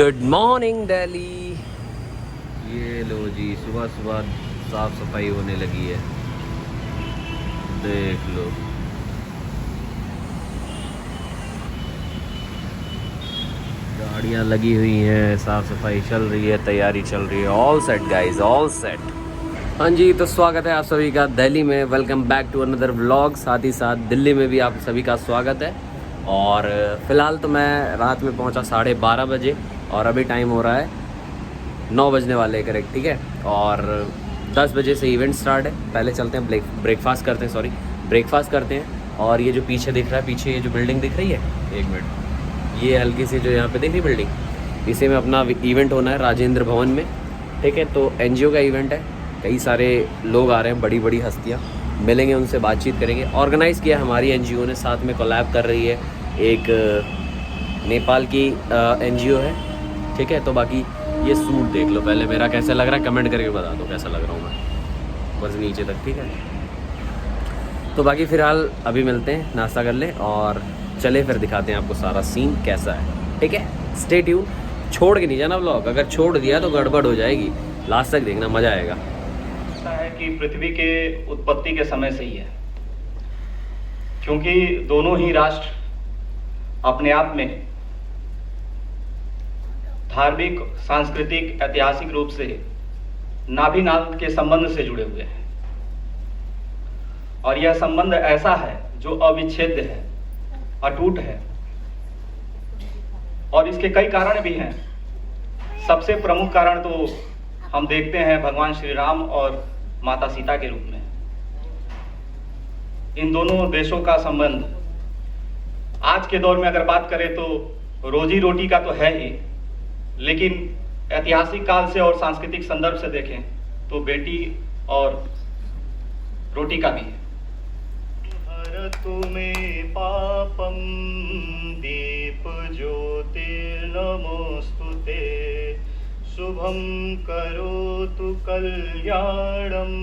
Good morning Delhi. ये लो जी, सुबह सुबह साफ सफाई होने लगी है, देख लो। गाड़ियाँ लगी हुई हैं, साफ सफाई चल रही है, तैयारी चल रही है। All set guys, all set. हाँ जी, तो स्वागत है आप सभी का दिल्ली में। Welcome back to another vlog. साथ ही साथ दिल्ली में भी आप सभी का स्वागत है। और फ़िलहाल तो मैं रात में पहुंचा 12:30 बजे और अभी टाइम हो रहा है 9 बजने वाले करेक्ट, ठीक है। और 10 बजे से इवेंट स्टार्ट है। पहले चलते हैं ब्रेकफास्ट करते हैं। और ये जो पीछे दिख रहा है, पीछे ये जो बिल्डिंग दिख रही है, एक मिनट, ये हल्की सी जो यहाँ पे दिख रही बिल्डिंग, इसे में अपना इवेंट होना है राजेंद्र भवन में, ठीक है। तो NGO का इवेंट है, कई सारे लोग आ रहे हैं, बड़ी बड़ी हस्तियाँ मिलेंगे, उनसे बातचीत करेंगे। ऑर्गेनाइज़ किया हमारी NGO ने, साथ में कोलैब कर रही है एक नेपाल की NGO है, ठीक है। तो बाकी ये सूट देख लो, पहले मेरा कैसा लग रहा है कमेंट करके बता दो कैसा लग रहा हूँ मैं, बस नीचे तक, ठीक है। तो बाकी फ़िलहाल अभी मिलते हैं, नाश्ता कर लें और चले फिर दिखाते हैं आपको सारा सीन कैसा है, ठीक है। स्टे ट्यून, छोड़ के नहीं जाना व्लॉग, अगर छोड़ दिया तो गड़बड़ हो जाएगी, लास्ट तक देखना, मज़ा आएगा। है कि पृथ्वी के उत्पत्ति के समय से ही है, क्योंकि दोनों ही राष्ट्र अपने आप में धार्मिक, सांस्कृतिक, ऐतिहासिक रूप से नाभि नाद के संबंध से जुड़े हुए हैं। और यह संबंध ऐसा है जो अविच्छेद्य है, अटूट है। और इसके कई कारण भी हैं। सबसे प्रमुख कारण तो हम देखते हैं भगवान श्री राम और माता सीता के रूप में। इन दोनों देशों का संबंध आज के दौर में अगर बात करें तो रोजी रोटी का तो है ही, लेकिन ऐतिहासिक काल से और सांस्कृतिक संदर्भ से देखें तो बेटी और रोटी का भी है। तुम्हें पापम दीप ज्योतिर्नमोस्तुते शुभम करोतु कल्याणम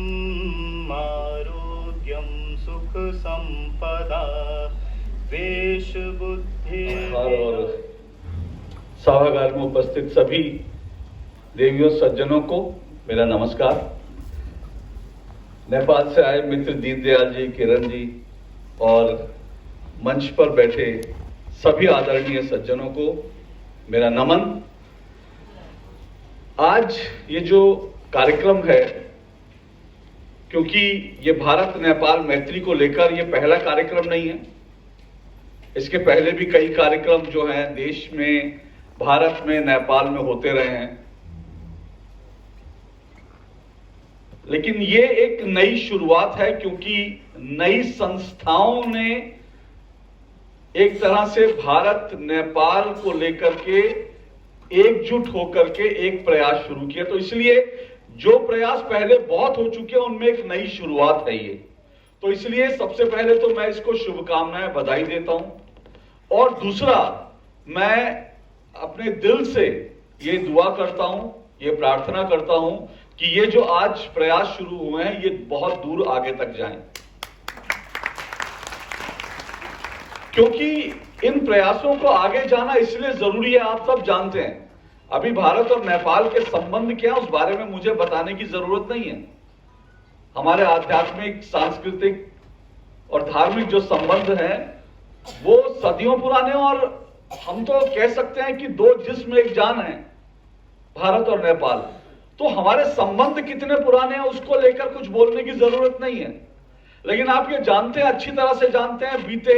आरोग्यम सुख संपदा वेश बुद्धि। और सभागार में उपस्थित सभी देवियों सज्जनों को मेरा नमस्कार। नेपाल से आए मित्र दीनदयाल जी, किरण जी और मंच पर बैठे सभी आदरणीय सज्जनों को मेरा नमन। आज ये जो कार्यक्रम है, क्योंकि ये भारत नेपाल मैत्री को लेकर ये पहला कार्यक्रम नहीं है, इसके पहले भी कई कार्यक्रम जो हैं देश में, भारत में, नेपाल में होते रहे हैं। लेकिन ये एक नई शुरुआत है, क्योंकि नई संस्थाओं ने एक तरह से भारत नेपाल को लेकर के एकजुट होकर के एक प्रयास शुरू किया। तो इसलिए जो प्रयास पहले बहुत हो चुके हैं उनमें एक नई शुरुआत है ये। तो इसलिए सबसे पहले तो मैं इसको शुभकामनाएं, बधाई देता हूं। और दूसरा, मैं अपने दिल से ये दुआ करता हूं, ये प्रार्थना करता हूं कि ये जो आज प्रयास शुरू हुए हैं ये बहुत दूर आगे तक जाएं, क्योंकि इन प्रयासों को आगे जाना इसलिए जरूरी है। आप सब जानते हैं अभी भारत और नेपाल के संबंध क्या है, उस बारे में मुझे बताने की जरूरत नहीं है। हमारे आध्यात्मिक, सांस्कृतिक और धार्मिक जो संबंध हैं वो सदियों पुराने, और हम तो कह सकते हैं कि दो जिस्म एक जान है, भारत और नेपाल। तो हमारे संबंध कितने पुराने हैं उसको लेकर कुछ बोलने की जरूरत नहीं है। लेकिन आप ये जानते हैं, अच्छी तरह से जानते हैं, बीते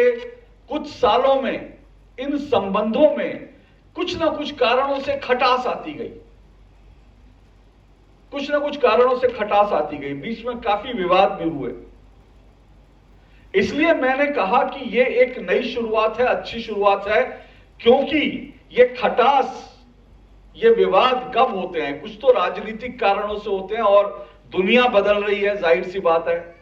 कुछ सालों में इन संबंधों में कुछ ना कुछ कारणों से खटास आती गई, कुछ ना कुछ कारणों से खटास आती गई, बीच में काफी विवाद भी हुए। इसलिए मैंने कहा कि ये एक नई शुरुआत है, अच्छी शुरुआत है, क्योंकि ये खटास, ये विवाद कब होते हैं? कुछ तो राजनीतिक कारणों से होते हैं, और दुनिया बदल रही है, जाहिर सी बात है।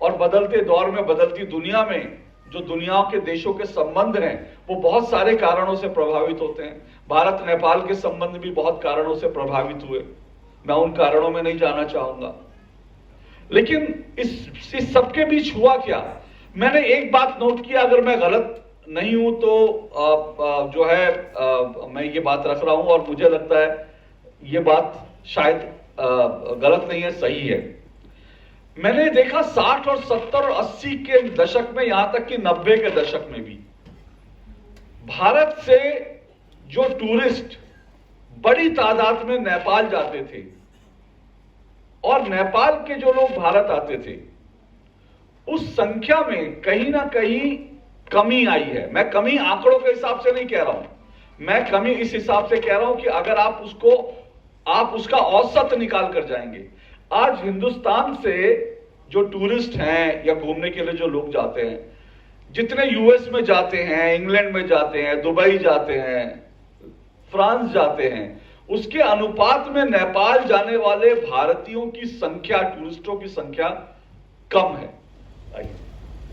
और बदलते दौर में, बदलती दुनिया में जो दुनिया के देशों के संबंध हैं वो बहुत सारे कारणों से प्रभावित होते हैं। भारत नेपाल के संबंध भी बहुत कारणों से प्रभावित हुए, मैं उन कारणों में नहीं जाना चाहूंगा। लेकिन इस सबके बीच हुआ क्या? मैंने एक बात नोट किया, अगर मैं गलत नहीं हूं तो जो है मैं ये बात रख रहा हूं और मुझे लगता है ये बात शायद गलत नहीं है, सही है। मैंने देखा 60 और 70 और 80 के दशक में, यहां तक कि 90 के दशक में भी भारत से जो टूरिस्ट बड़ी तादाद में नेपाल जाते थे और नेपाल के जो लोग भारत आते थे, उस संख्या में कहीं ना कहीं कमी आई है। मैं कमी आंकड़ों के हिसाब से नहीं कह रहा हूं, मैं कमी इस हिसाब से कह रहा हूं कि अगर आप उसका औसत निकाल कर जाएंगे, आज हिंदुस्तान से जो टूरिस्ट हैं या घूमने के लिए जो लोग जाते हैं, जितने यूएस में जाते हैं, इंग्लैंड में जाते हैं, दुबई जाते हैं, फ्रांस जाते हैं, उसके अनुपात में नेपाल जाने वाले भारतीयों की संख्या, टूरिस्टों की संख्या कम है।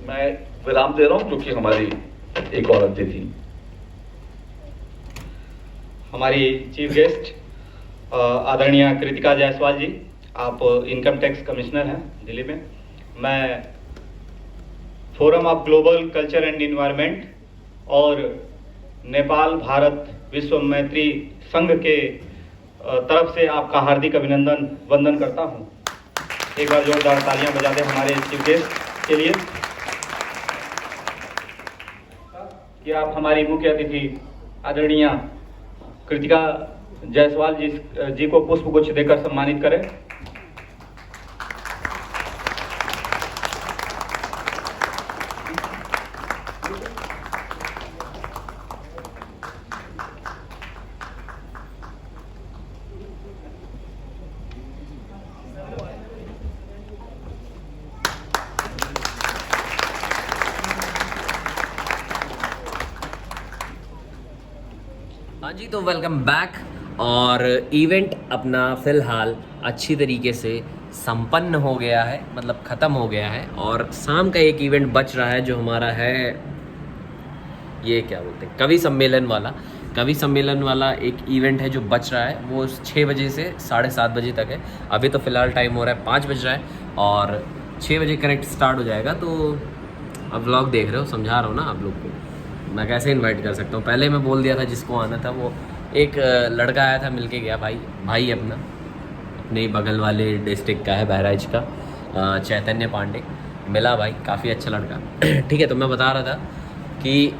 मैं विराम दे रहा हूं क्योंकि हमारी एक और अतिथि, हमारी चीफ गेस्ट आदरणीय कृतिका जायसवाल जी, आप इनकम टैक्स कमिश्नर हैं दिल्ली में। मैं forum of global culture and environment और नेपाल भारत विश्व मैत्री संघ के तरफ से आपका हार्दिक अभिनंदन वंदन करता हूं। एक बार जोरदार तालियां बजा दें हमारे चीफ गेस्ट के लिए कि आप हमारी मुख्य अतिथि आदरणीय कृतिका जायसवाल जी को पुष्पगुच्छ देकर सम्मानित करें। हाँ जी, तो वेलकम बैक। और इवेंट अपना फ़िलहाल अच्छी तरीके से संपन्न हो गया है, मतलब ख़त्म हो गया है। और शाम का एक इवेंट बच रहा है जो हमारा है, ये क्या बोलते हैं, कवि सम्मेलन वाला एक इवेंट है जो बच रहा है। वो 6 बजे से 7:30 बजे तक है। अभी तो फ़िलहाल टाइम हो रहा है 5 बज रहा है और 6 बजे करेक्ट स्टार्ट हो जाएगा। तो अब व्लॉग देख रहे हो, समझा रहा हूँ ना आप लोग को, मैं कैसे इनवाइट कर सकता हूँ। पहले मैं बोल दिया था जिसको आना था, वो एक लड़का आया था, मिलके गया, भाई अपने बगल वाले डिस्ट्रिक्ट का है, बहराइच का, चैतन्य पांडे मिला भाई, काफ़ी अच्छा लड़का। ठीक है, तो मैं बता रहा था कि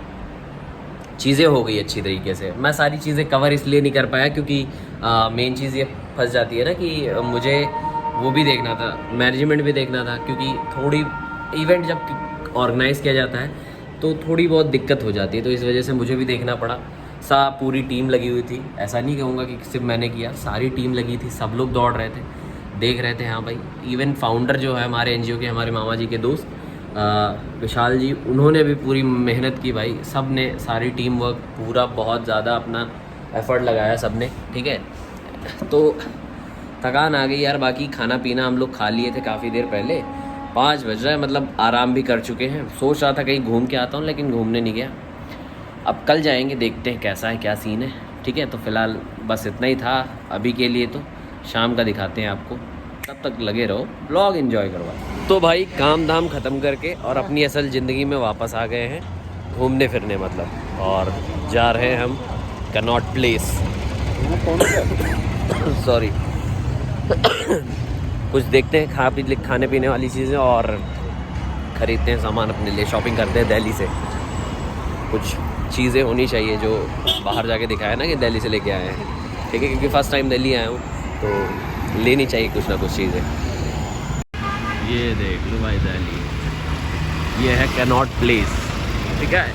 चीज़ें हो गई अच्छी तरीके से। मैं सारी चीज़ें कवर इसलिए नहीं कर पाया क्योंकि मेन चीज़ ये फंस जाती है ना कि मुझे वो भी देखना था, मैनेजमेंट भी देखना था, क्योंकि थोड़ी इवेंट जब ऑर्गेनाइज़ किया जाता है तो थोड़ी बहुत दिक्कत हो जाती है। तो इस वजह से मुझे भी देखना पड़ा। पूरी टीम लगी हुई थी, ऐसा नहीं कहूँगा कि सिर्फ मैंने किया, सारी टीम लगी थी, सब लोग दौड़ रहे थे, देख रहे थे। हाँ भाई, इवन फाउंडर जो है हमारे एनजीओ के, हमारे मामा जी के दोस्त विशाल जी, उन्होंने भी पूरी मेहनत की भाई। सब ने, सारी टीम वर्क पूरा, बहुत ज़्यादा अपना एफर्ट लगाया सब ने। ठीक है, तो थकान आ गई यार। बाकी खाना पीना हम लोग खा लिए थे काफ़ी देर पहले, 5 बज रहा है, मतलब आराम भी कर चुके हैं। सोच रहा था कहीं घूम के आता हूँ, लेकिन घूमने नहीं गया। अब कल जाएंगे, देखते हैं कैसा है, क्या सीन है। ठीक है, तो फ़िलहाल बस इतना ही था अभी के लिए। तो शाम का दिखाते हैं आपको, तब तक लगे रहो, ब्लॉग एंजॉय करवा। तो भाई काम धाम ख़त्म करके और अपनी असल ज़िंदगी में वापस आ गए हैं, घूमने फिरने मतलब, और जा रहे हैं हम कनॉट प्लेस। सॉरी कुछ देखते हैं, खाने पीने वाली चीज़ें और ख़रीदते हैं सामान अपने लिए, शॉपिंग करते हैं दिल्ली से। कुछ चीज़ें होनी चाहिए जो बाहर जाके दिखाया ना कि दिल्ली से लेके आए हैं। ठीक है, क्योंकि फ़र्स्ट टाइम दिल्ली आया हूँ तो लेनी चाहिए कुछ ना कुछ चीज़ें। ये देख लो भाई दिल्ली, ये है कैनॉट प्लेस। ठीक है,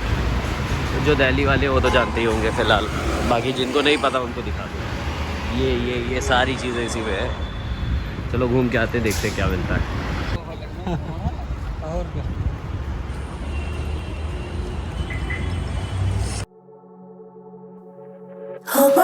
तो जो दिल्ली वाले वो तो जानते ही होंगे फ़िलहाल, बाकी जिनको नहीं पता उनको दिखा दो। ये सारी चीज़ें इसी में है। चलो घूम के आते, देखते क्या मिलता है। और क्या Hope